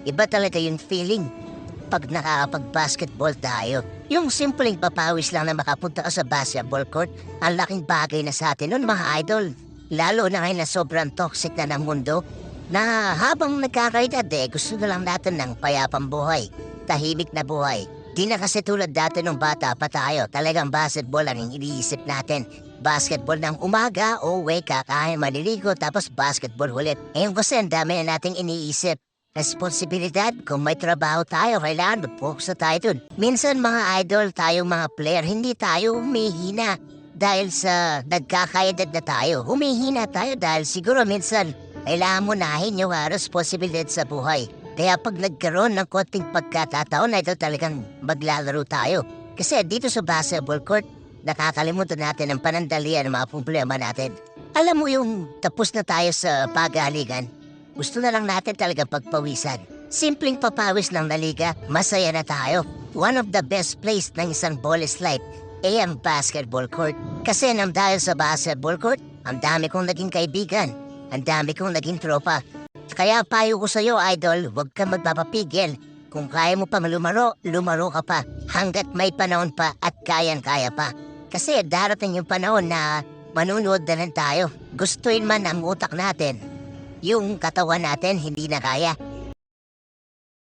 Iba talaga yung feeling pag nakakapag-basketball tayo. Yung simpleng papawis lang na makapunta ka sa basketball court, ang laking bagay na sa atin nun mga idol. Lalo na ngayon na sobrang toxic na ng mundo, na habang nagkakaedad gusto na lang natin ng payapang buhay, tahimik na buhay. Di na kasi tulad dati nung bata pa tayo, talagang basketball ang iniisip natin. Basketball ng umaga o wake up, kaya maliligo tapos basketball ulit. Ngayon kasi ang dami na nating iniisip. Responsibilidad, kung may trabaho tayo, kailangan mag-focus na tayo dun. Minsan mga idol, tayong mga player, hindi tayo humihina dahil sa nagkakaedad na tayo. Humihina tayo dahil siguro minsan kailangan mo nahin yung responsibilidad sa buhay. Kaya pag nagkaroon ng konting pagkatataon na ito talagang maglalaro tayo. Kasi dito sa basketball court, nakakalimutan natin ang panandalian ng mga problema natin. Alam mo yung tapos na tayo sa pag-aaligan, gusto na lang natin talagang pagpawisan. Simpleng papawis ng naliga, masaya na tayo. One of the best place ng isang ball life ay ang basketball court. Kasi nang dahil sa basketball court, ang dami kong naging kaibigan, ang dami kong naging tropa. Kaya payo ko sa'yo, idol, huwag kang magpapapigil. Kung kaya mo pa lumaro, lumaro ka pa. Hanggat may panahon pa at kayang-kaya pa. Kasi darating yung panahon na manunood na lang tayo. Gustuin man ang utak natin, yung katawan natin hindi na kaya.